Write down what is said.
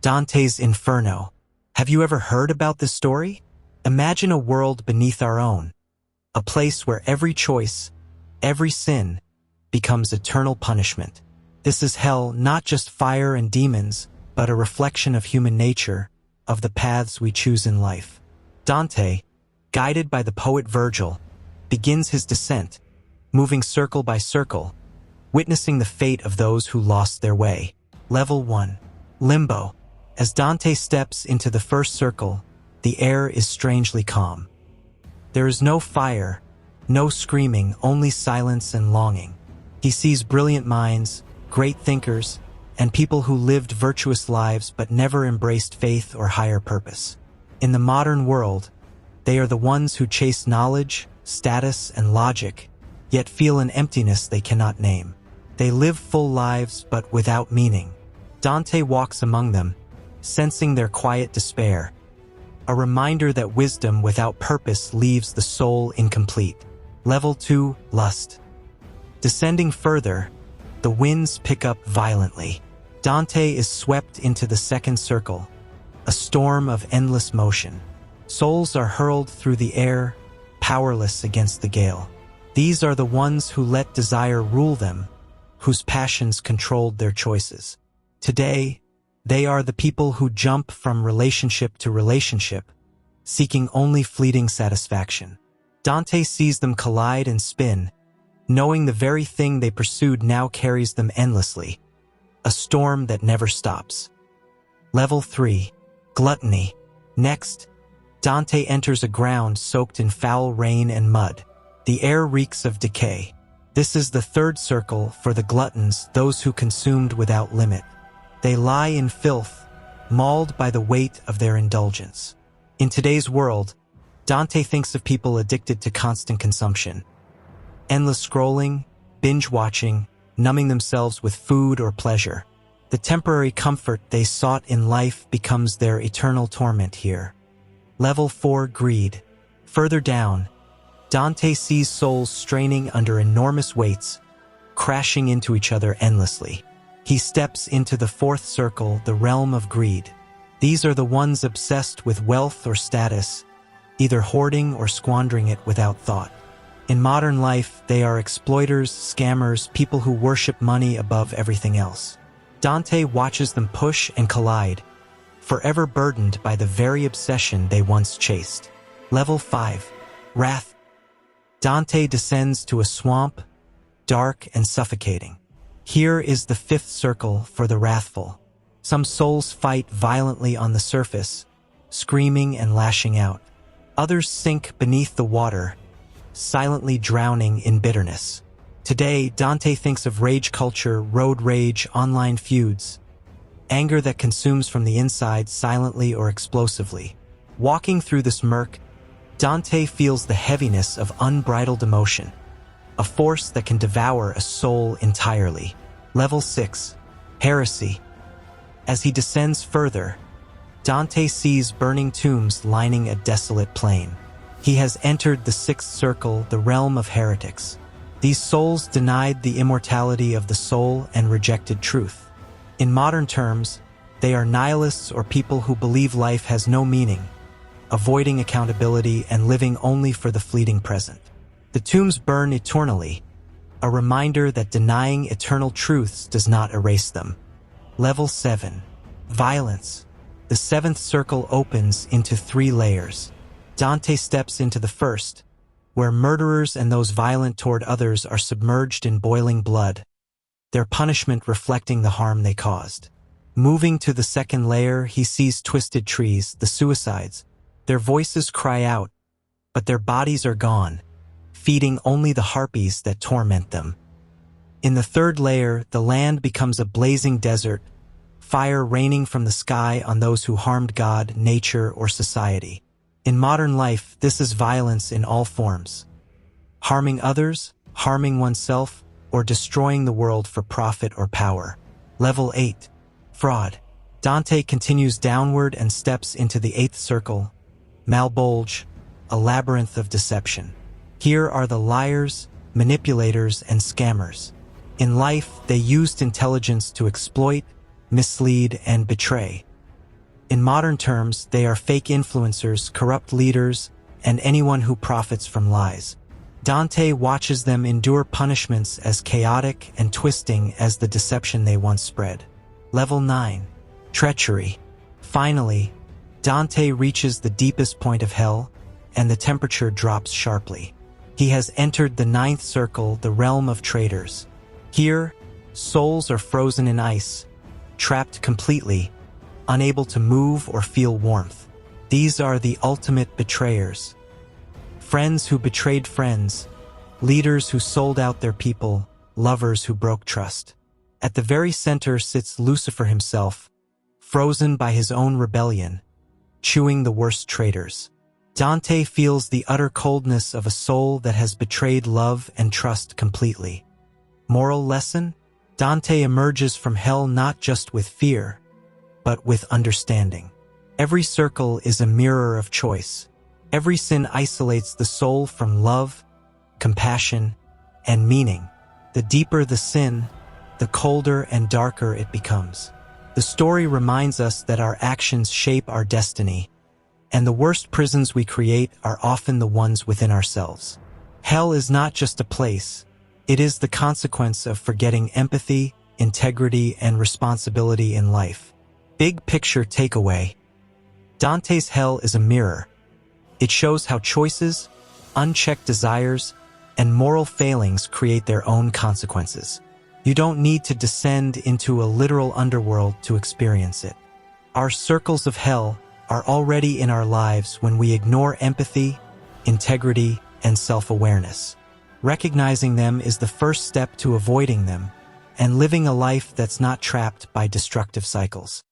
Dante's Inferno. Have you ever heard about this story? Imagine a world beneath our own, a place where every choice, every sin, becomes eternal punishment. This is hell, not just fire and demons, but a reflection of human nature, of the paths we choose in life. Dante, guided by the poet Virgil, begins his descent, moving circle by circle, witnessing the fate of those who lost their way. Level 1. Limbo. As Dante steps into the first circle, the air is strangely calm. There is no fire, no screaming, only silence and longing. He sees brilliant minds, great thinkers, and people who lived virtuous lives but never embraced faith or higher purpose. In the modern world, they are the ones who chase knowledge, status, and logic, yet feel an emptiness they cannot name. They live full lives but without meaning. Dante walks among them, sensing their quiet despair, a reminder that wisdom without purpose leaves the soul incomplete. Level 2. Lust. Descending further, the winds pick up violently. Dante is swept into the second circle, a storm of endless motion. Souls are hurled through the air, powerless against the gale. These are the ones who let desire rule them, whose passions controlled their choices. Today, they are the people who jump from relationship to relationship, seeking only fleeting satisfaction. Dante sees them collide and spin, knowing the very thing they pursued now carries them endlessly, a storm that never stops. Level 3. Gluttony. Next, Dante enters a ground soaked in foul rain and mud. The air reeks of decay. This is the third circle for the gluttons, those who consumed without limit. They lie in filth, mauled by the weight of their indulgence. In today's world, Dante thinks of people addicted to constant consumption. Endless scrolling, binge-watching, numbing themselves with food or pleasure. The temporary comfort they sought in life becomes their eternal torment here. Level 4. Greed. Further down, Dante sees souls straining under enormous weights, crashing into each other endlessly. He steps into the fourth circle, the realm of greed. These are the ones obsessed with wealth or status, either hoarding or squandering it without thought. In modern life, they are exploiters, scammers, people who worship money above everything else. Dante watches them push and collide, forever burdened by the very obsession they once chased. Level 5. Wrath. Dante descends to a swamp, dark and suffocating. Here is the fifth circle for the wrathful. Some souls fight violently on the surface, screaming and lashing out. Others sink beneath the water, silently drowning in bitterness. Today, Dante thinks of rage culture, road rage, online feuds, anger that consumes from the inside silently or explosively. Walking through this murk, Dante feels the heaviness of unbridled emotion, a force that can devour a soul entirely. Level 6. Heresy. As he descends further, Dante sees burning tombs lining a desolate plain. He has entered the sixth circle, the realm of heretics. These souls denied the immortality of the soul and rejected truth. In modern terms, they are nihilists or people who believe life has no meaning, avoiding accountability and living only for the fleeting present. The tombs burn eternally, a reminder that denying eternal truths does not erase them. Level 7. Violence. The seventh circle opens into 3 layers. Dante steps into the first, where murderers and those violent toward others are submerged in boiling blood, their punishment reflecting the harm they caused. Moving to the second layer, he sees twisted trees, the suicides. Their voices cry out, but their bodies are gone, feeding only the harpies that torment them. In the third layer, the land becomes a blazing desert, fire raining from the sky on those who harmed God, nature, or society. In modern life, this is violence in all forms. Harming others, harming oneself, or destroying the world for profit or power. Level 8. Fraud. Dante continues downward and steps into the 8th circle, Malbolge, a labyrinth of deception. Here are the liars, manipulators, and scammers. In life, they used intelligence to exploit, mislead, and betray. In modern terms, they are fake influencers, corrupt leaders, and anyone who profits from lies. Dante watches them endure punishments as chaotic and twisting as the deception they once spread. Level 9. Treachery. Finally, Dante reaches the deepest point of hell, and the temperature drops sharply. He has entered the ninth circle, the realm of traitors. Here, souls are frozen in ice, trapped completely, unable to move or feel warmth. These are the ultimate betrayers. Friends who betrayed friends, leaders who sold out their people, lovers who broke trust. At the very center sits Lucifer himself, frozen by his own rebellion, chewing the worst traitors. Dante feels the utter coldness of a soul that has betrayed love and trust completely. Moral lesson? Dante emerges from hell not just with fear, but with understanding. Every circle is a mirror of choice. Every sin isolates the soul from love, compassion, and meaning. The deeper the sin, the colder and darker it becomes. The story reminds us that our actions shape our destiny, and the worst prisons we create are often the ones within ourselves. Hell is not just a place, it is the consequence of forgetting empathy, integrity, and responsibility in life. Big picture takeaway. Dante's hell is a mirror. It shows how choices, unchecked desires, and moral failings create their own consequences. You don't need to descend into a literal underworld to experience it. Our circles of hell are already in our lives when we ignore empathy, integrity, and self-awareness. Recognizing them is the first step to avoiding them and living a life that's not trapped by destructive cycles.